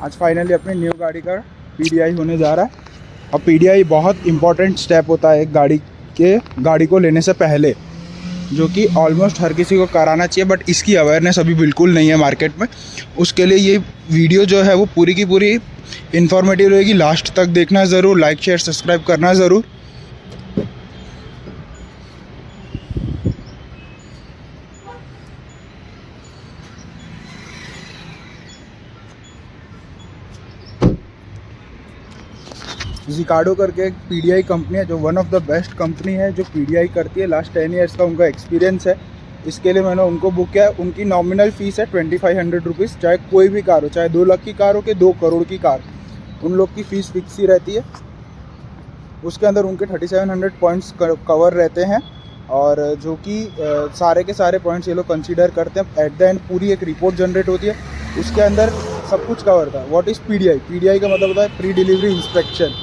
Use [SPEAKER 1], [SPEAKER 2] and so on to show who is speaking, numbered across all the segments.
[SPEAKER 1] आज फाइनली अपनी न्यू गाड़ी का PDI होने जा रहा है। और PDI बहुत इंपॉर्टेंट स्टेप होता है एक गाड़ी को लेने से पहले, जो कि ऑलमोस्ट हर किसी को कराना चाहिए, बट इसकी अवेयरनेस अभी बिल्कुल नहीं है मार्केट में। उसके लिए ये वीडियो जो है वो पूरी की पूरी इन्फॉर्मेटिव रहेगी। लास्ट तक देखना ज़रूर, लाइक शेयर सब्सक्राइब करना ज़रूर। ज़िकाडो करके एक PDI कंपनी है जो one of the best company है जो PDI करती है। लास्ट 10 ईयर्स का उनका एक्सपीरियंस है। इसके लिए मैंने उनको बुक किया। उनकी नॉमिनल फ़ीस है 2500 रुपीज़। चाहे कोई भी कार हो, चाहे 2 लाख की कार हो कि 2 करोड़ की कार, उन लोग की फ़ीस फिक्स ही रहती है। उसके अंदर उनके 3700 पॉइंट्स कवर रहते हैं, और जो कि सारे के सारे पॉइंट्स ये लोग कंसीडर करते हैं। एट द एंड पूरी एक रिपोर्ट जनरेट होती है, उसके अंदर सब कुछ कवर था। What is PDI? PDI का मतलब होता है प्री डिलीवरी इंस्पेक्शन,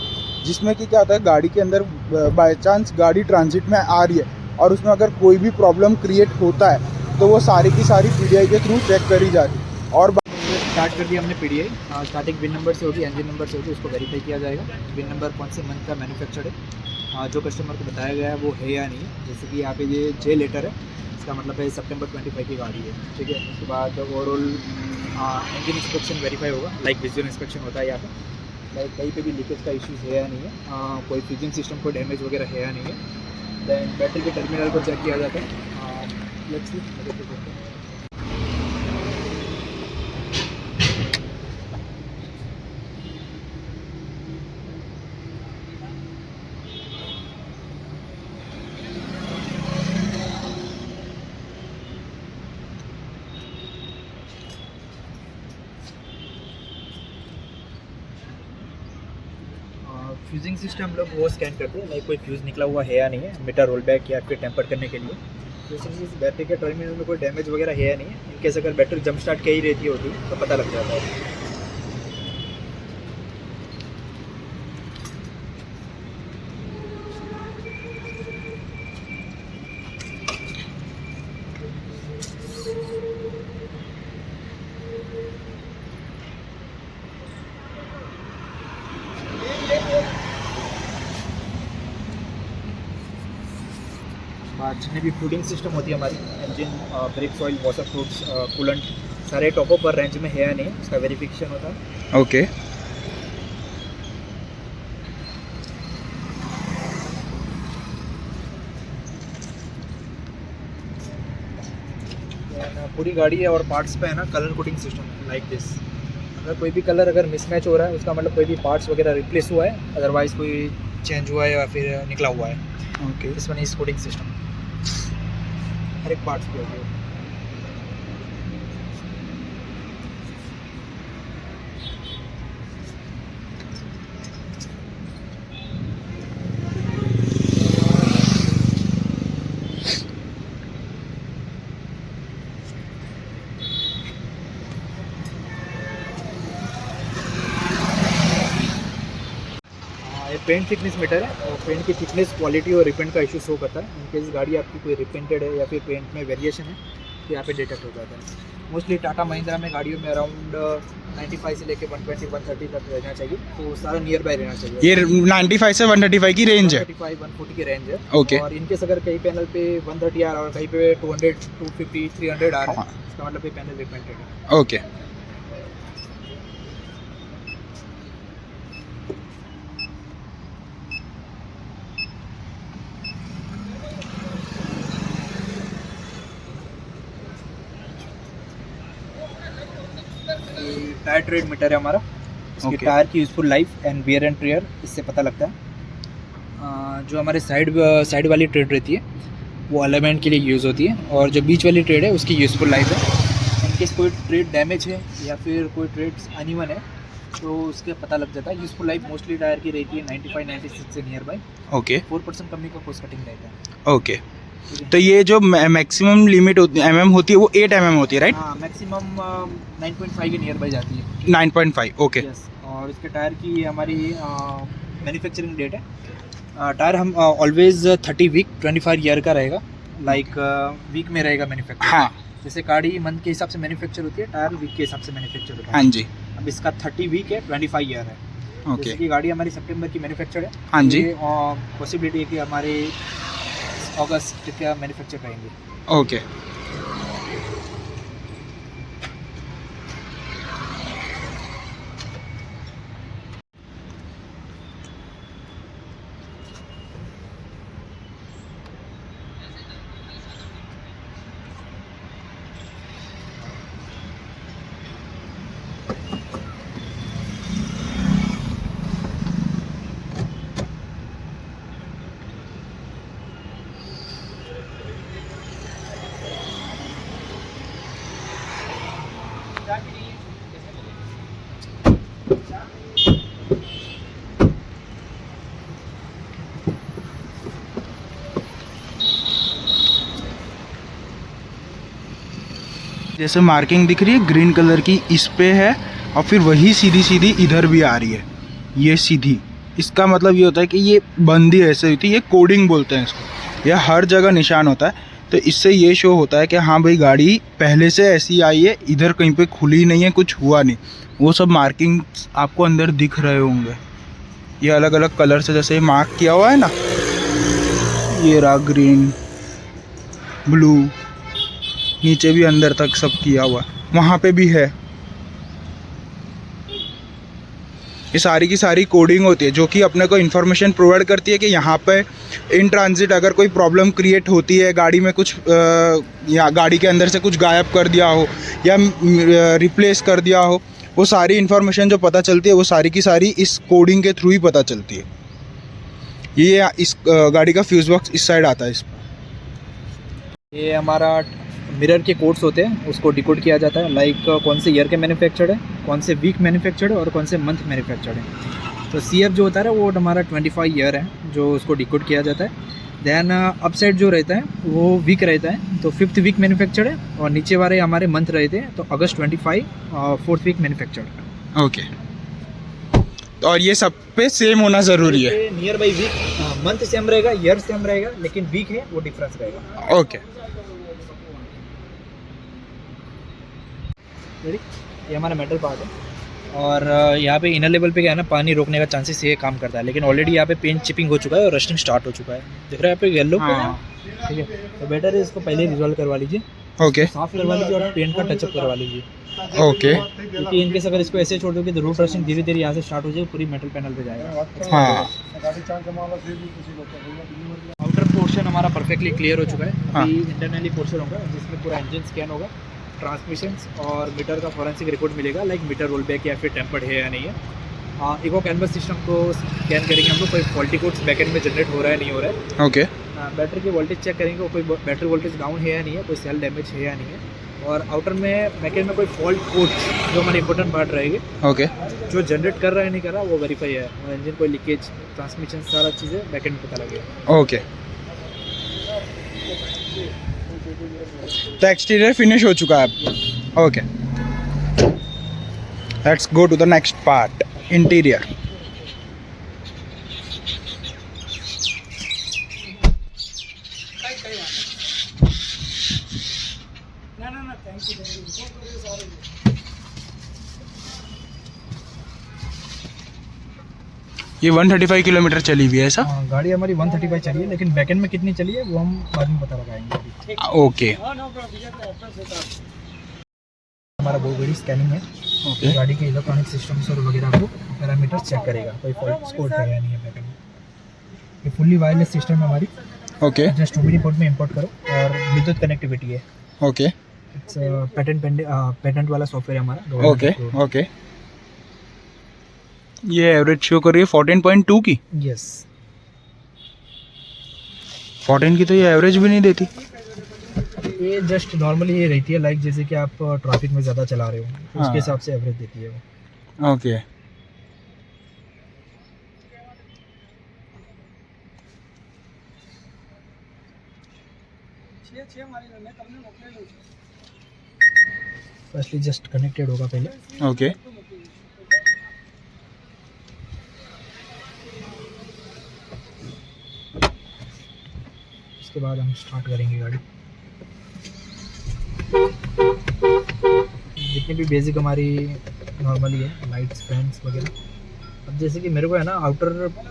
[SPEAKER 1] जिसमें कि क्या होता है, गाड़ी के अंदर बाय चांस गाड़ी ट्रांजिट में आ रही है और उसमें अगर कोई भी प्रॉब्लम क्रिएट होता है तो वो सारी की सारी PDI के थ्रू चेक करी जाती है। और
[SPEAKER 2] स्टार्ट कर दिया हमने PDI। स्टार्टिंग विन नंबर से होगी, इंजन नंबर से होगी, उसको वेरीफाई किया जाएगा। विन नंबर कौन से मंथ का मैन्युफैक्चर्ड है, जो कस्टमर को बताया गया है वो है या नहीं है। जैसे कि यहाँ पे ये J लेटर है, इसका मतलब है सितंबर 25 की गाड़ी है, ठीक है। उसके बाद ओवरऑल इंजन इंस्पेक्शन वेरीफाई होगा, लाइक विजुअल इंस्पेक्शन होता है यहाँ पे, लाइक कहीं पे भी लीकेज का इश्यूज़ है या नहीं है, कोई फ्यूजिंग सिस्टम को डैमेज वगैरह है या नहीं है। देन बैटरी के टर्मिनल को चेक किया जाता है। लेट्स सी फ्यूजिंग सिस्टम हम लोग वो स्कैन करते हैं, लाइक कोई फ्यूज़ निकला हुआ है या नहीं है, मीटर रोल बैक या फिर टेम्पर करने के लिए। जैसे इस बैटरी के टर्मिनल में कोई डैमेज वगैरह है या नहीं है। इनकेस अगर बैटरी जंप स्टार्ट की ही रहती होती तो पता लग जाता है। जितने भी फूडिंग सिस्टम होती है हमारी, engine, brake oil, water fruits, coolant, सारे टॉप अप पर रेंज में है या नहीं, उसका वेरिफिकेशन होता है।
[SPEAKER 1] ओके।
[SPEAKER 2] पूरी गाड़ी है और पार्ट्स पे है ना colour coding system like this. अगर कोई भी कलर अगर मिसमैच हो रहा है, उसका मतलब कोई भी पार्ट्स वगैरह रिप्लेस हुआ है, अदरवाइज़ कोई चेंज हुआ है या फिर निकला हुआ है।
[SPEAKER 1] Okay.
[SPEAKER 2] This one is coding system, हर एक पार्ट्स पे होती है। ये पेंट थिकनेस मीटर है, और पेंट की थिकनेस, क्वालिटी और रिपेंट का इशू शो करता है। इनकेस गाड़ी आपकी कोई रिपेंटेड है या फिर पेंट में वेरिएशन है तो यहाँ पे डिटेक्ट हो जाता है। मोस्टली टाटा महिंद्रा में गाड़ियों में अराउंड 95 से लेके 120 130 तक रहना चाहिए, तो सारा नियर बाय रहना चाहिए।
[SPEAKER 1] ये 95 से 135 की रेंज है।
[SPEAKER 2] 135 140 की रेंज है।
[SPEAKER 1] ओके।
[SPEAKER 2] और इनकेस अगर कहीं पैनल पे 130 आ रहा है और कहीं पे 200 250 300 आ रहा है, इसका मतलब ये पैनल रिपेंटेड है।
[SPEAKER 1] ओके।
[SPEAKER 2] टायर ट्रेड मीटर है हमारा, इसकी
[SPEAKER 1] Okay.
[SPEAKER 2] टायर की useful life and wear and tear इससे पता लगता है। जो हमारे साइड वाली ट्रेड रहती है वो अलाइनमेंट के लिए यूज़ होती है, और जो बीच वाली ट्रेड है उसकी यूजफुल लाइफ है। इनकेस कोई ट्रेड डैमेज है या फिर कोई ट्रेड अनइवन है तो उसके पता लग जाता है। यूजफुल लाइफ मोस्टली टायर की रहती है 95 96 से नियर बाई।
[SPEAKER 1] ओके।
[SPEAKER 2] 4% कंपनी का कॉस्ट कटिंग रहता है।
[SPEAKER 1] ओके। तो ये जो मैक्सिमम लिमिट MM होती है वो 8 MM होती है, राइट?
[SPEAKER 2] हाँ, मैक्सिमम 9.5 के नियर बाई जाती है।
[SPEAKER 1] 9.5। ओके।
[SPEAKER 2] यस। और इसके टायर की हमारी मैन्युफैक्चरिंग डेट है। टायर हम ऑलवेज 30 वीक 25 ईयर का रहेगा, लाइक वीक में रहेगा मैन्युफैक्चर।
[SPEAKER 1] हाँ।
[SPEAKER 2] जैसे गाड़ी मंथ के हिसाब से मैन्युफैक्चर होती है, टायर वीक के हिसाब से मैन्युफैक्चर होता है।
[SPEAKER 1] हाँ जी।
[SPEAKER 2] अब इसका 30 वीक है, 25 ईयर है।
[SPEAKER 1] ओके
[SPEAKER 2] जैसे कि गाड़ी हमारी सितंबर की मैन्युफैक्चर है।
[SPEAKER 1] हाँ जी
[SPEAKER 2] पॉसिबिलिटी है कि हमारे अगस्त का मैन्युफैक्चर करेंगे।
[SPEAKER 1] ओके जैसे मार्किंग दिख रही है ग्रीन कलर की इस पे है और फिर वही सीधी सीधी इधर भी आ रही है, ये सीधी। इसका मतलब ये होता है कि ये बंदी ऐसे हुई थी, ये कोडिंग बोलते हैं इसको। यह हर जगह निशान होता है, तो इससे ये शो होता है कि हाँ भाई गाड़ी पहले से ऐसी आई है, इधर कहीं पे खुली नहीं है, कुछ हुआ नहीं। वो सब मार्किंग आपको अंदर दिख रहे होंगे, ये अलग अलग कलर से जैसे मार्क किया हुआ है ना, ये रहा ग्रीन, ब्लू, नीचे भी अंदर तक सब किया हुआ, वहाँ पे भी है। ये सारी की सारी कोडिंग होती है जो कि अपने को इन्फॉर्मेशन प्रोवाइड करती है कि यहाँ पे इन ट्रांजिट अगर कोई प्रॉब्लम क्रिएट होती है, गाड़ी में कुछ या गाड़ी के अंदर से कुछ गायब कर दिया हो या रिप्लेस कर दिया हो, वो सारी इन्फॉर्मेशन जो पता चलती है वो सारी की सारी इस कोडिंग के थ्रू ही पता चलती है। ये इस गाड़ी का फ्यूज बॉक्स इस साइड आता है। इस
[SPEAKER 2] ये हमारा मिरर के कोड्स होते हैं, उसको डिकोड किया जाता है, लाइक कौन से ईयर के मैन्युफैक्चर्ड है, कौन से वीक मैन्युफैक्चर्ड है और कौन से मंथ मैन्युफैक्चर्ड है। तो CF जो होता है वो हमारा 25 ईयर है, जो उसको डिकोड किया जाता है। दैन अपसाइड जो रहता है वो वीक रहता है, तो 5th वीक मैन्युफैक्चर्ड है, और नीचे वाले हमारे मंथ रहते हैं, तो अगस्त 25 4th वीक मैन्युफैक्चर्ड।
[SPEAKER 1] ओके, और ये सब पे सेम होना ज़रूरी है।
[SPEAKER 2] Near by week, month same रहेगा, ईयर सेम रहेगा, लेकिन वीक है वो डिफरेंस रहेगा।
[SPEAKER 1] ओके
[SPEAKER 2] ये हमारा मेटल पार्ट है, और यहाँ पे इनर लेवल पे क्या है ना, पानी रोकने का चांसेस ये काम करता है, लेकिन ऑलरेडी यहाँ पे पेंट चिपिंग हो चुका है और रस्टिंग स्टार्ट हो चुका है। दिख रहा है यहाँ पे येलो, ठीक है। तो बेटर है इसको पहले रिजॉल्व करवा लीजिए,
[SPEAKER 1] ओके
[SPEAKER 2] साफ करवा लीजिए और पेंट का टचअप करवा लीजिए,
[SPEAKER 1] ओके।
[SPEAKER 2] क्योंकि इनकेस अगर इसको ऐसे छोड़ दोगे तो रूट रस्टिंग धीरे धीरे यहाँ से स्टार्ट हो जाएगी, पूरी मेटल पैनल पे जाएगा।
[SPEAKER 1] हाँ
[SPEAKER 2] आउटर पोर्शन हमारा परफेक्टली क्लियर हो चुका है।
[SPEAKER 1] हाँ।
[SPEAKER 2] अभी इंटरनली पोर्शन होगा जिसमें पूरा इंजन स्कैन होगा, ट्रांसमिशंस और मीटर का फॉरेंसिक रिपोर्ट मिलेगा, लाइक मीटर रोल बैक या फिर टेम्पर्ड है या नहीं है। इको कैनवस सिस्टम को स्कैन करेंगे हम लोग, कोई फॉल्टी कोड्स बैकएंड में जनरेट हो रहा है नहीं हो रहा है।
[SPEAKER 1] ओके
[SPEAKER 2] बैटरी की वोल्टेज चेक करेंगे, कोई बैटरी वोल्टेज डाउन है या नहीं है, कोई सेल डैमेज है या नहीं है। और आउटर में बैकएंड में कोई फॉल्ट कोड्स जो हमारे इंपॉर्टेंट पार्ट रहेंगे,
[SPEAKER 1] ओके
[SPEAKER 2] जो जनरेट कर रहा है नहीं कर रहा वो वेरीफाई है, और इंजन कोई लीकेज, ट्रांसमिशन, सारा चीज़ें बैकएंड में पता लगेगा।
[SPEAKER 1] ओके। तो एक्सटीरियर फिनिश हो चुका है अब। Okay, let's go to the next part, interior. ये 135 किलोमीटर चली हुई है ऐसा?
[SPEAKER 2] गाड़ी हमारी 135 चली है, लेकिन बैकएंड में कितनी चली है वो हम बाद में पता लगाएंगे अभी।
[SPEAKER 1] ओके
[SPEAKER 2] हमारा बहुत बड़ी स्कैनिंग है,
[SPEAKER 1] ओके
[SPEAKER 2] गाड़ी के इलेक्ट्रॉनिक सिस्टम्स और वगैरह को पैरामीटर्स चेक करेगा, कोई फॉल्ट स्कोर है या नहीं है बैकएंड में। ये फुल्ली वायरलेस सिस्टम है हमारी,
[SPEAKER 1] ओके
[SPEAKER 2] जस्ट ओमनी पोर्ट में इंपोर्ट करो, और ब्लूटूथ कनेक्टिविटी है।
[SPEAKER 1] ओके
[SPEAKER 2] इट्स पेटेंट वाला सॉफ्टवेयर है हमारा।
[SPEAKER 1] Okay okay. ये एवरेज शो कर रही है 14.2 की।
[SPEAKER 2] यस,
[SPEAKER 1] 14 की तो ये एवरेज भी नहीं देती।
[SPEAKER 2] ये जस्ट नॉर्मली ये रहती है, लाइक जैसे कि आप ट्रैफिक में ज़्यादा चला रहे हो,
[SPEAKER 1] हाँ।
[SPEAKER 2] उसके हिसाब से एवरेज देती है वो।
[SPEAKER 1] ओके
[SPEAKER 2] फर्स्टली जस्ट कनेक्टेड होगा पहले।
[SPEAKER 1] ओके
[SPEAKER 2] उसके बाद हम स्टार्ट करेंगे गाड़ी। जितनी भी बेसिक हमारी नॉर्मली है, लाइट्स फैंस वगैरह। अब जैसे कि मेरे को है ना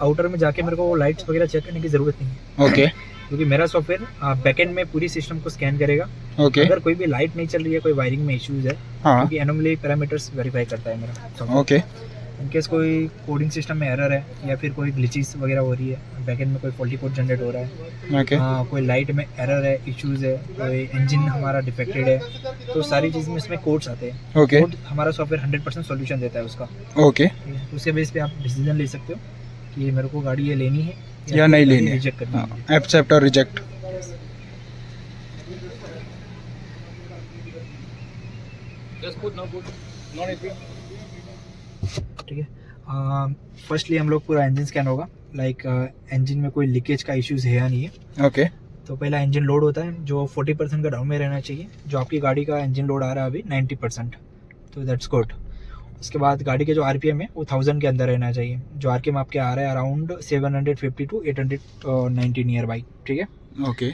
[SPEAKER 2] आउटर में जाके मेरे को लाइट्स वगैरह चेक करने की ज़रूरत नहीं है।
[SPEAKER 1] ओके
[SPEAKER 2] क्योंकि मेरा सॉफ्टवेयर बैकएंड में पूरी सिस्टम को स्कैन करेगा।
[SPEAKER 1] ओके
[SPEAKER 2] अगर कोई भी लाइट नहीं चल रही है, कोई वायरिंग में इश्यूज है,
[SPEAKER 1] हाँ
[SPEAKER 2] क्योंकि एनोमली पैरामीटर्स वेरीफाई करता है मेरा सॉफ्टवेयर।
[SPEAKER 1] ओके
[SPEAKER 2] इनकेस कोई कोडिंग सिस्टम में एरर है या फिर कोई ग्लिचेस वगैरह हो रही है, बैकएंड में कोई फॉल्टी कोड जनरेट हो रहा है,
[SPEAKER 1] ओके
[SPEAKER 2] कोई लाइट में एरर है, इश्यूज है, कोई इंजन हमारा डिफेक्टेड है, तो सारी चीज़ में इसमें कोड्स आते हैं।
[SPEAKER 1] ओके
[SPEAKER 2] कोड हमारा सॉफ्टवेयर 100% सॉल्यूशन देता है उसका।
[SPEAKER 1] ओके
[SPEAKER 2] ठीक है, उसके बेस पे आप डिसीजन ले सकते हो कि मेरे को गाड़ी ये लेनी है
[SPEAKER 1] या नहीं लेनी है,
[SPEAKER 2] रिजेक्ट करनी है।
[SPEAKER 1] एक्सेप्ट और रिजेक्ट।
[SPEAKER 2] ठीक है, फर्स्टली हम लोग पूरा इंजन स्कैन होगा, लाइक इंजन में कोई लीकेज का इश्यूज है या नहीं है।
[SPEAKER 1] ओके
[SPEAKER 2] तो पहला इंजन लोड होता है जो 40% का डाउन में रहना चाहिए। जो आपकी गाड़ी का इंजन लोड आ रहा है अभी 90%, तो दैट्स गुड। उसके बाद गाड़ी के जो आरपीएम है वो 1000 के अंदर रहना चाहिए। जो आरपीएम आपके आ रहा है अराउंड 750 to 890 नियर बाई। ठीक है,
[SPEAKER 1] ओके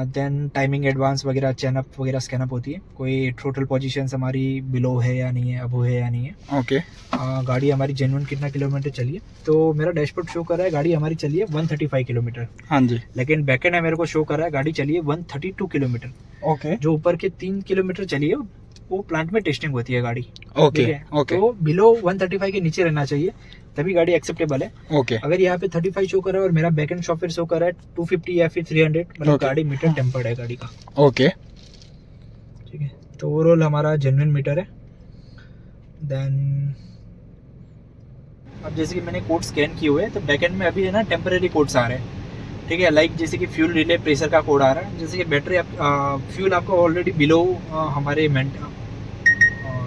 [SPEAKER 2] देन टाइमिंग एडवांस वगैरह चैनअप वगैरह स्कैनअप होती है। कोई टोटल पोजीशंस हमारी बिलो है या नहीं है, अबो है या नहीं है।
[SPEAKER 1] ओके
[SPEAKER 2] गाड़ी हमारी जेन्युइन कितना किलोमीटर चली है, तो मेरा डैशबोर्ड शो कर रहा है गाड़ी हमारी चली है 135 किलोमीटर,
[SPEAKER 1] हाँ जी
[SPEAKER 2] लेकिन बैकएंड है मेरे को शो कर रहा है गाड़ी चली है 132 किलोमीटर।
[SPEAKER 1] ओके
[SPEAKER 2] जो ऊपर के 3 किलोमीटर चली है वो प्लांट में टेस्टिंग होती है गाड़ी।
[SPEAKER 1] ओके
[SPEAKER 2] ठीक है,
[SPEAKER 1] ओके
[SPEAKER 2] तो बिलो 135 के नीचे रहना चाहिए, तभी गाड़ी एक्सेप्टेबल है।
[SPEAKER 1] ओके
[SPEAKER 2] अगर यहाँ पे 35 शो कर रहा है और मेरा बैकएंड सॉफ्टवेयर शो कर रहा है 250 या फिर 300, मतलब
[SPEAKER 1] Okay.
[SPEAKER 2] गाड़ी मीटर टेम्पर्ड है गाड़ी का।
[SPEAKER 1] ओके
[SPEAKER 2] ठीक है, तो ओवरऑल हमारा जेन्युइन मीटर है। देन अब जैसे कि मैंने कोड स्कैन किए हुए हैं, तो बैकएंड में अभी है ना टेम्पररी कोड्स आ रहे हैं। ठीक है, लाइक जैसे कि फ्यूल रिले प्रेशर का कोड आ रहा है। जैसे कि बैटरी फ्यूल आपका ऑलरेडी बिलो हमारे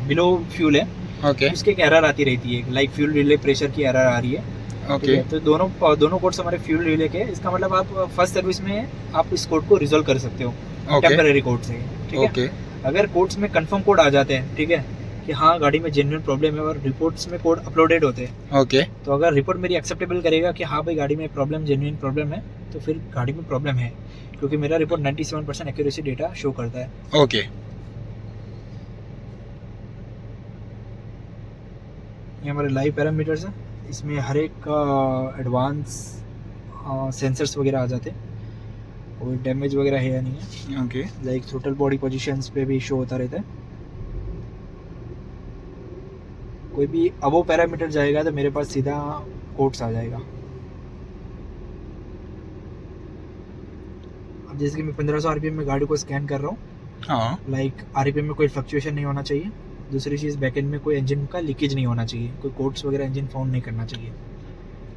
[SPEAKER 2] बिलो फ्यूल है,
[SPEAKER 1] ओके
[SPEAKER 2] उसकी एक एरर आती रहती है, लाइक फ्यूल रिले प्रेशर की एरर आ रही है। ठीक
[SPEAKER 1] ओके
[SPEAKER 2] है, तो दोनों कोड्स हमारे फ्यूल रिले के। इसका मतलब आप फर्स्ट सर्विस में आप इस कोड को रिजोल्व कर सकते हो
[SPEAKER 1] ओके
[SPEAKER 2] टेम्पररी कोड से। ठीक है,
[SPEAKER 1] ओके
[SPEAKER 2] अगर कोड्स में कंफर्म कोड आ जाते हैं, ठीक है, कि हाँ गाड़ी में जेन्युइन प्रॉब्लम है और रिपोर्ट्स में कोड अपलोडेड होते हैं,
[SPEAKER 1] ओके
[SPEAKER 2] तो अगर रिपोर्ट मेरी एक्सेप्टेबल करेगा कि हाँ भाई गाड़ी में प्रॉब्लम जेन्युइन प्रॉब्लम है, तो फिर गाड़ी में प्रॉब्लम है, क्योंकि मेरा रिपोर्ट 97% एक्यूरेसी डेटा शो करता है।
[SPEAKER 1] ओके
[SPEAKER 2] ये हमारे लाइव पैरामीटर्स हैं, इसमें हर एक का एडवांस सेंसर्स वगैरह आ जाते हैं। कोई डैमेज वगैरह है या नहीं है,
[SPEAKER 1] okay
[SPEAKER 2] like total body positions पे भी शो होता रहता है। कोई भी अबो पैरामीटर जाएगा तो मेरे पास सीधा कोड्स आ जाएगा। अब जैसे कि मैं 1500 आरपीएम में गाड़ी को स्कैन कर रहा हूँ,
[SPEAKER 1] हाँ
[SPEAKER 2] लाइक आरपीएम में कोई फ्लक्चुएशन नहीं होना चाहिए। दूसरी चीज़ बैकएंड में कोई इंजन का लीकेज नहीं होना चाहिए, कोई कोड्स वगैरह इंजन फाउंड नहीं करना चाहिए।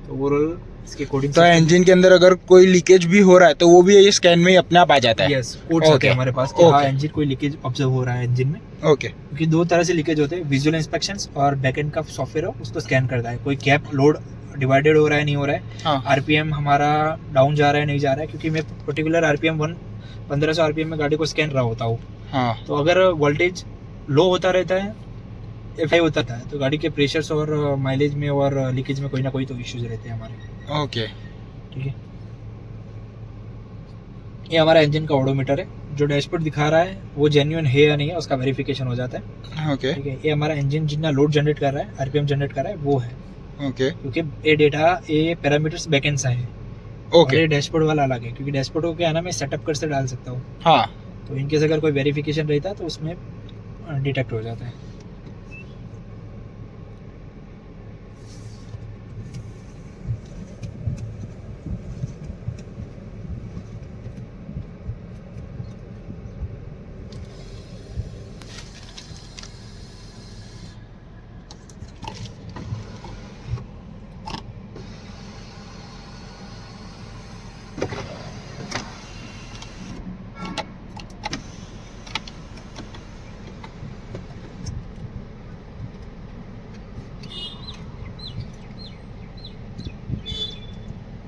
[SPEAKER 2] तो ओवरऑल इसके कोडिंग
[SPEAKER 1] तो इंजन के अंदर अगर कोई लीकेज भी हो रहा है तो वो भी ये स्कैन में ही अपने आप आ जाता है।
[SPEAKER 2] यस, कोड्स आते हैं हमारे पास कि
[SPEAKER 1] Okay.
[SPEAKER 2] हाँ इंजन कोई लीकेज ऑब्जर्व हो रहा है इंजन में।
[SPEAKER 1] ओके
[SPEAKER 2] क्योंकि दो तरह से लीकेज होते हैं, विजुअल इंस्पेक्शंस और बैकएंड का सॉफ्टवेयर हो उसको स्कैन करता है। कोई कैप लोड डिवाइडेड हो रहा है नहीं हो रहा है,
[SPEAKER 1] हाँ
[SPEAKER 2] आरपीएम हमारा डाउन जा रहा है नहीं जा रहा है, क्योंकि मैं पर्टिकुलर आरपीएम 1500 आरपीएम में गाड़ी को स्कैन रहा होता हूँ।
[SPEAKER 1] हाँ
[SPEAKER 2] तो अगर वोल्टेज लो होता रहता है, एफ होता है, तो गाड़ी के प्रेशर्स और माइलेज में और लीकेज में कोई ना कोई तो इश्यूज रहते हैं हमारे।
[SPEAKER 1] ओके
[SPEAKER 2] ठीक है, ये हमारा इंजन का ओडोमीटर है। जो डैशबोर्ड दिखा रहा है वो जेन्युइन है या नहीं है उसका वेरिफिकेशन हो जाता है।
[SPEAKER 1] ओके
[SPEAKER 2] ठीक है, ये हमारा इंजन जितना लोड जनरेट कर रहा है, आरपीएम जनरेट कर रहा है वो है,
[SPEAKER 1] ओके
[SPEAKER 2] क्योंकि ये डेटा ये पैरामीटर्स बैकएंड से है।
[SPEAKER 1] ओके
[SPEAKER 2] ये डैशबोर्ड वाला अलग है, क्योंकि डैशबोर्ड को क्या है ना मैं सेटअप कर से डाल सकता हूँ।
[SPEAKER 1] हाँ
[SPEAKER 2] तो इनकेस अगर कोई वेरिफिकेशन रहता है तो उसमें डिटेक्ट हो जाता है।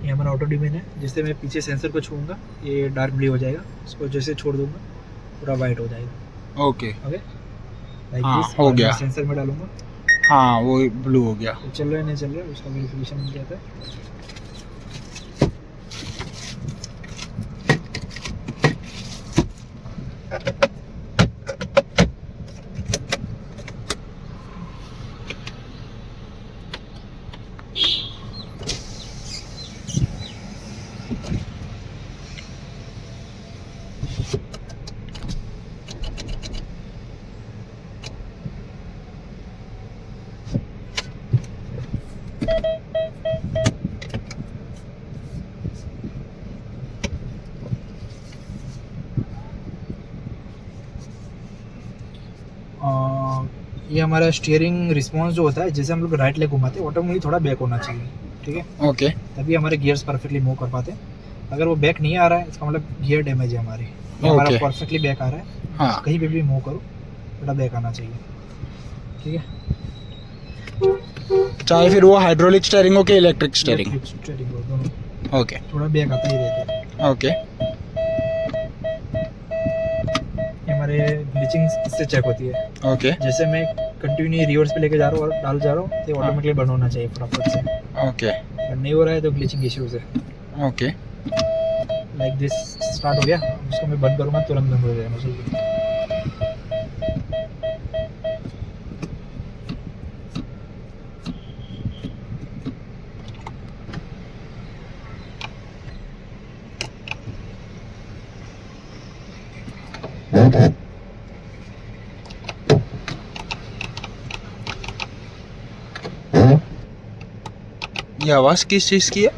[SPEAKER 2] ये हमारा ऑटो डिमेन है, जिससे मैं पीछे सेंसर को छूऊंगा ये डार्क ब्लू हो जाएगा, उसको जैसे छोड़ दूंगा पूरा वाइट हो जाएगा।
[SPEAKER 1] ओके
[SPEAKER 2] ओके, लाइक
[SPEAKER 1] हाँ,
[SPEAKER 2] दिस।
[SPEAKER 1] हो गया।
[SPEAKER 2] सेंसर में डालूंगा,
[SPEAKER 1] हाँ वो ब्लू हो गया।
[SPEAKER 2] तो चल रहा है नहीं चल रहा है उसका वेरिफिकेशन मिल जाता है। हमारा स्टीयरिंग रिस्पॉन्स जो होता है, जैसे हम लोग राइट लेग घुमाते हैं ऑटोमेटिकली थोड़ा बैक होना चाहिए, ठीक है,
[SPEAKER 1] ओके
[SPEAKER 2] तभी हमारे गियर्स परफेक्टली मूव कर पाते हैं। अगर वो बैक नहीं आ रहा है इसका मतलब गियर डैमेज है हमारे, हमारा
[SPEAKER 1] Okay.
[SPEAKER 2] परफेक्टली बैक आ रहा है।
[SPEAKER 1] हाँ
[SPEAKER 2] कहीं पे भी मूव करो थोड़ा बैक आना चाहिए, ठीक है।
[SPEAKER 1] चाहे फिर वो हाइड्रोलिक स्टीयरिंग हो कि इलेक्ट्रिक स्टीयरिंग।
[SPEAKER 2] स्टीयरिंग दोनों
[SPEAKER 1] ओके
[SPEAKER 2] थोड़ा बैक आता ही रहता है।
[SPEAKER 1] ओके
[SPEAKER 2] ये हमारे ग्लिचिंग इससे चेक होती है।
[SPEAKER 1] ओके
[SPEAKER 2] जैसे मैं कंटिन्यू रिवर्स पे लेके जा रहा हूँ और डाल जा रहा हूँ तो ऑटोमेटिकली बंद होना चाहिए फटाफट से।
[SPEAKER 1] ओके
[SPEAKER 2] अगर नहीं हो रहा है तो ग्लिचिंग इश्यूज है।
[SPEAKER 1] ओके
[SPEAKER 2] लाइक दिस स्टार्ट हो गया, उसको मैं बंद करूँगा तुरंत बंद हो जाएगा चाहिए।
[SPEAKER 1] ये आवाज़ किस चीज़ की है?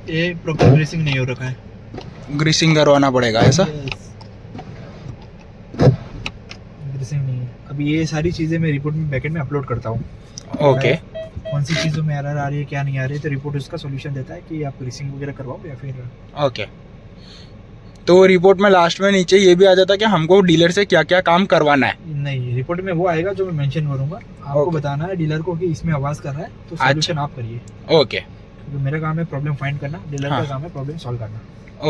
[SPEAKER 2] ये प्रॉपर ग्रीसिंग नहीं हो रखा है।
[SPEAKER 1] ग्रीसिंग करवाना पड़ेगा ऐसा?
[SPEAKER 2] ग्रीसिंग नहीं है। अब ये सारी चीज़ें मैं रिपोर्ट में बैकेंड में अपलोड करता हूँ।
[SPEAKER 1] ओके
[SPEAKER 2] कौन सी चीज़ों में एरर आ रही है क्या नहीं आ रही है, तो रिपोर्ट उसका सॉल्यूशन देता है कि आप ग्रीसिंग वगैरह करवाओ या फिर
[SPEAKER 1] ओके। तो रिपोर्ट में लास्ट में नीचे ये भी आ जाता है कि हमको डीलर से क्या क्या काम करवाना है?
[SPEAKER 2] नहीं। रिपोर्ट में वो आएगा जो मैं मेंशन करूंगा, आपको
[SPEAKER 1] Okay.
[SPEAKER 2] बताना है डीलर को कि इसमें आवाज़ कर रहा है तो सॉल्यूशन आप करिए।
[SPEAKER 1] ओके
[SPEAKER 2] क्योंकि मेरा काम है प्रॉब्लम फाइंड करना, डीलर
[SPEAKER 1] हाँ.
[SPEAKER 2] का काम है प्रॉब्लम सॉल्व करना।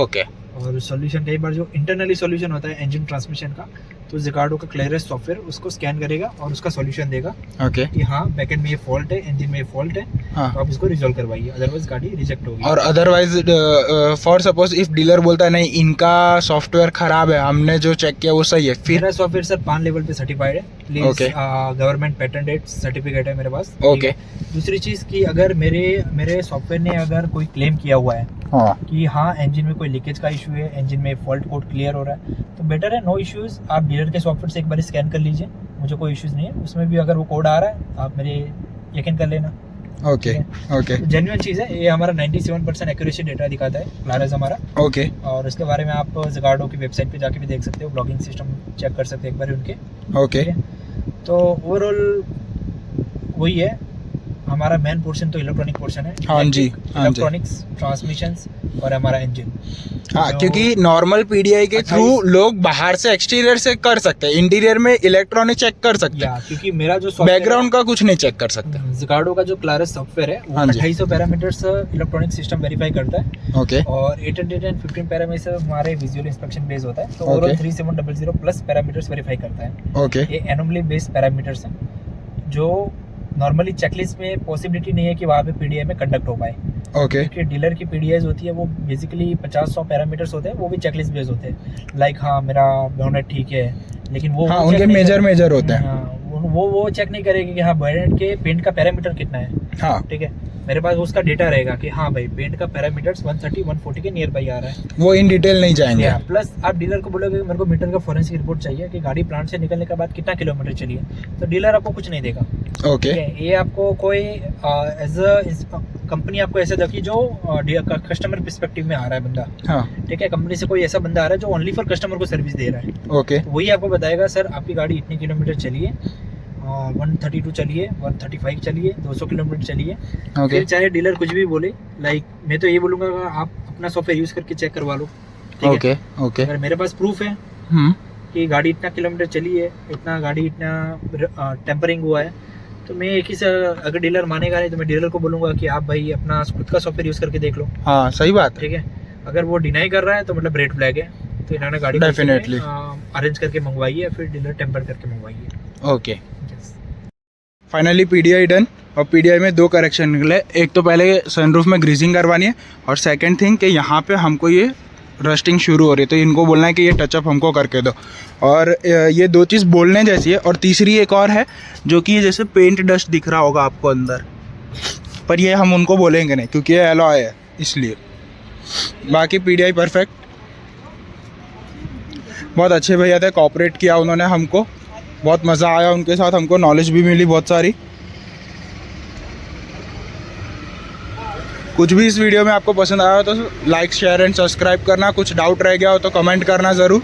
[SPEAKER 1] ओके
[SPEAKER 2] और सॉल्यूशन कई बार जो इंटरनली सॉल्यूशन होता है इंजन ट्रांसमिशन का, तो जिकार्डो का क्लियरेस्ट सॉफ्टवेयर उसको स्कैन करेगा और उसका सॉल्यूशन देगा
[SPEAKER 1] ओके
[SPEAKER 2] कि हाँ बैकएंड में ये फॉल्ट है, इंजन में ये फॉल्ट है,
[SPEAKER 1] हाँ।
[SPEAKER 2] तो आप इसको रिजॉल्व करवाइए, अदरवाइज गाड़ी रिजेक्ट होगी।
[SPEAKER 1] और otherwise for suppose if dealer बोलता है नहीं इनका सॉफ्टवेयर खराब है, हमने जो चेक किया वो सही है, फिर?
[SPEAKER 2] मेरा सॉफ्टवेयर सर 5 लेवल पे सर्टिफाइड है, please
[SPEAKER 1] Okay.
[SPEAKER 2] Government patent certificate है मेरे पास।
[SPEAKER 1] Okay.
[SPEAKER 2] दूसरी चीज़ कि अगर मेरे सॉफ्टवेयर ने अगर कोई क्लेम किया हुआ है
[SPEAKER 1] हाँ
[SPEAKER 2] कि हाँ इंजन में कोई लीकेज का इशू है, इंजन में फॉल्ट कोड क्लियर हो रहा है, तो बेटर है नो इश्यूज, आप डीलर के सॉफ्टवेयर से एक बार स्कैन कर लीजिए, मुझे कोई इश्यूज नहीं है उसमें भी। अगर वो कोड आ रहा है तो आप मेरे यकीन कर लेना।
[SPEAKER 1] ओके ओके
[SPEAKER 2] जेन्युइन चीज़ है ये, हमारा 97% एक्यूरेसी डेटा दिखाता है क्लारस हमारा।
[SPEAKER 1] ओके
[SPEAKER 2] और इसके बारे में आप जिकार्डो की वेबसाइट पे जाके भी देख सकते हो, ब्लॉगिंग सिस्टम चेक कर सकते हो एक बार उनके।
[SPEAKER 1] ओके
[SPEAKER 2] ठीक है? तो ओवरऑल वही है, हमारा मेन पोर्शन तो इलेक्ट्रॉनिक पोर्शन है।
[SPEAKER 1] हाँ जी, हाँ जी।
[SPEAKER 2] इलेक्ट्रॉनिक्स, ट्रांसमिशंस और हमारा इंजन।
[SPEAKER 1] हाँ
[SPEAKER 2] तो-
[SPEAKER 1] क्योंकि नॉर्मल पीडीआई के थ्रू
[SPEAKER 2] 28
[SPEAKER 1] लोग बाहर से एक्सटीरियर से कर सकते हैं, इंटीरियर में इलेक्ट्रॉनिक चेक कर सकते हैं,
[SPEAKER 2] क्योंकि मेरा जो सॉफ्टवेयर
[SPEAKER 1] बैकग्राउंड का कुछ नहीं चेक कर सकते।
[SPEAKER 2] जिकार्डो का जो क्लारस सॉफ्टवेयर है वो
[SPEAKER 1] हाँ जी।
[SPEAKER 2] 2800 पैरामीटर्स इलेक्ट्रॉनिक सिस्टम वेरीफाई करता है
[SPEAKER 1] ओके
[SPEAKER 2] और 815 पैरामीटर हमारे विजुअल इंस्पेक्शन बेस होता है, तो
[SPEAKER 1] Okay.
[SPEAKER 2] Overall 3700 plus parameters verify करता है।
[SPEAKER 1] ओके
[SPEAKER 2] ये एनोमली बेस्ड पैरामीटर्स हैं जो नॉर्मली चेकलिस्ट में पॉसिबिलिटी नहीं है कि वहाँ पे पीडीआई में कंडक्ट हो पाए,
[SPEAKER 1] ओके
[SPEAKER 2] क्योंकि डीलर की पीडीआईज होती है वो बेसिकली 50-100 पैरामीटर्स होते हैं, वो भी चेकलिस्ट बेस्ड होते हैं। लाइक हाँ मेरा बोनेट ठीक है, लेकिन वो
[SPEAKER 1] हाँ
[SPEAKER 2] check
[SPEAKER 1] उनके
[SPEAKER 2] नहीं
[SPEAKER 1] मेजर
[SPEAKER 2] कर-
[SPEAKER 1] मेजर होते हैं।
[SPEAKER 2] हाँ, वो चेक नहीं करेगी कि हाँ बोनेट के पेंट का पैरामीटर कितना है।
[SPEAKER 1] हाँ
[SPEAKER 2] ठीक है, मेरे पास उसका डेटा रहेगा कि हाँ भाई पेंट का पैरामीटर्स 130-140 के नियर बाई आ रहा है।
[SPEAKER 1] वो इन डिटेल नहीं जाएंगे।
[SPEAKER 2] प्लस आप डीलर को बोलोगे कि मेरे को मीटर का फोरेंसिक रिपोर्ट चाहिए कि गाड़ी प्लांट से निकलने के बाद कितना किलोमीटर चली है, तो डीलर आपको कुछ नहीं देगा।
[SPEAKER 1] ओके
[SPEAKER 2] ठीक है, ये आपको कोई एज अ कंपनी आपको ऐसा देखी जो कस्टमर पर्सपेक्टिव में आ रहा है बंदा।
[SPEAKER 1] हाँ
[SPEAKER 2] ठीक है, कंपनी से कोई ऐसा बंदा आ रहा है जो ओनली फॉर कस्टमर को सर्विस दे रहा है,
[SPEAKER 1] ओके
[SPEAKER 2] तो वही आपको बताएगा सर आपकी गाड़ी इतने किलोमीटर चली है, 132 चलिए, 135 चलिए, 200 किलोमीटर चलिए।
[SPEAKER 1] ओके
[SPEAKER 2] फिर चाहे डीलर कुछ भी बोले, लाइक मैं तो ये बोलूँगा आप अपना सॉफ्टवेयर यूज़ करके चेक करवा लो। ठीक है,
[SPEAKER 1] ओके ओके
[SPEAKER 2] अगर मेरे पास प्रूफ है कि गाड़ी इतना किलोमीटर चली है, गाड़ी इतना टेम्परिंग हुआ है, तो मैं एक ही से, अगर डीलर मानेगा नहीं तो मैं डीलर को बोलूँगा कि आप भाई अपना खुद का सॉफ्टवेयर यूज़ करके देख लो।
[SPEAKER 1] हाँ सही बात है।
[SPEAKER 2] ठीक है, अगर वो डिनाई कर रहा है तो मतलब रेड फ्लैग है, तो इन्होंने गाड़ी
[SPEAKER 1] Definitely.
[SPEAKER 2] अरेंज करके मंगवाई है, फिर डीलर टेम्पर करके मंगवाई है।
[SPEAKER 1] Okay finally PDI done. और पीडीआई में 2 करेक्शन निकले, एक तो पहले सनरूफ में ग्रीजिंग करवानी है, और सेकंड थिंग कि यहाँ पे हमको ये रस्टिंग शुरू हो रही है, तो इनको बोलना है कि ये टचअप हमको करके दो। और ये 2 चीज़ बोलने जैसी है। और तीसरी एक और है जो कि जैसे पेंट डस्ट दिख रहा होगा आपको अंदर, पर ये हम उनको बोलेंगे नहीं क्योंकि ये अलॉय है इसलिए। बाकी पीडीआई परफेक्ट, बहुत अच्छे भैया थे, कोऑपरेट किया उन्होंने हमको, बहुत मज़ा आया उनके साथ, हमको नॉलेज भी मिली बहुत सारी। कुछ भी इस वीडियो में आपको पसंद आया हो तो लाइक शेयर एंड सब्सक्राइब करना, कुछ डाउट रह गया हो तो कमेंट करना ज़रूर,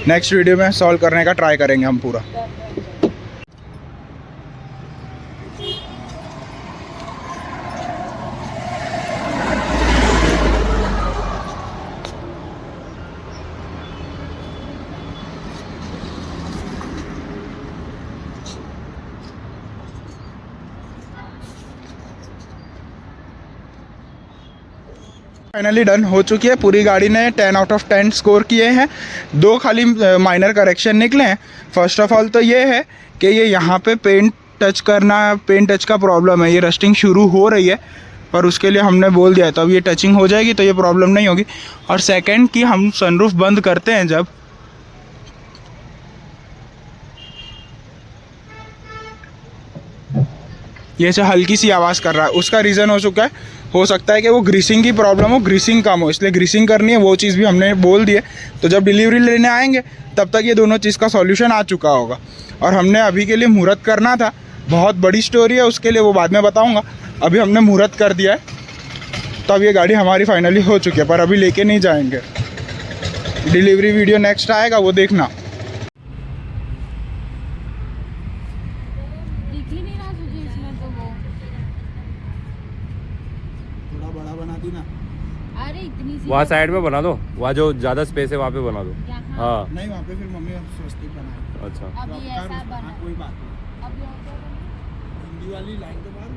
[SPEAKER 1] नेक्स्ट वीडियो में सॉल्व करने का ट्राई करेंगे हम पूरा। फाइनली डन हो चुकी है पूरी गाड़ी ने 10 आउट ऑफ 10 स्कोर किए हैं। 2 खाली माइनर करेक्शन निकले हैं। फर्स्ट ऑफ ऑल तो ये है कि ये यहाँ पे पेंट टच का प्रॉब्लम है, ये रस्टिंग शुरू हो रही है, पर उसके लिए हमने बोल दिया है तो अब ये टचिंग हो जाएगी तो ये प्रॉब्लम नहीं होगी। और सेकंड कि हम सनरूफ बंद करते हैं जब, ये से हल्की सी आवाज़ कर रहा है, उसका रीज़न हो सकता है कि वो ग्रीसिंग की प्रॉब्लम हो, ग्रीसिंग कम हो, इसलिए ग्रीसिंग करनी है, वो चीज़ भी हमने बोल दी है। तो जब डिलीवरी लेने आएंगे तब तक ये दोनों चीज़ का सॉल्यूशन आ चुका होगा। और हमने अभी के लिए मुहूर्त करना था, बहुत बड़ी स्टोरी है उसके लिए, वो बाद में बताऊँगा। अभी हमने मुहूर्त कर दिया है तो अब ये गाड़ी हमारी फाइनली हो चुकी है, पर अभी लेके नहीं जाएंगे। डिलीवरी वीडियो नेक्स्ट आएगा, वो देखना।
[SPEAKER 3] दिख ही नहीं रहा तुझे इसमें तो वो।
[SPEAKER 1] थोड़ा बड़ा बना दी ना।
[SPEAKER 3] अरे इतनी सी
[SPEAKER 4] वहाँ साइड में बना दो, वहाँ जो ज़्यादा स्पेस है वहाँ पे बना दो।
[SPEAKER 3] यहाँ?
[SPEAKER 4] हाँ
[SPEAKER 1] नहीं, वहाँ पे फिर मम्मी स्वस्तिक बनाएगी।
[SPEAKER 4] अच्छा।
[SPEAKER 3] अभी ऐसा बना।
[SPEAKER 1] कोई बात नहीं,
[SPEAKER 3] अभी और क्या बना?
[SPEAKER 1] हिंदी वाली लाइन तो बाहर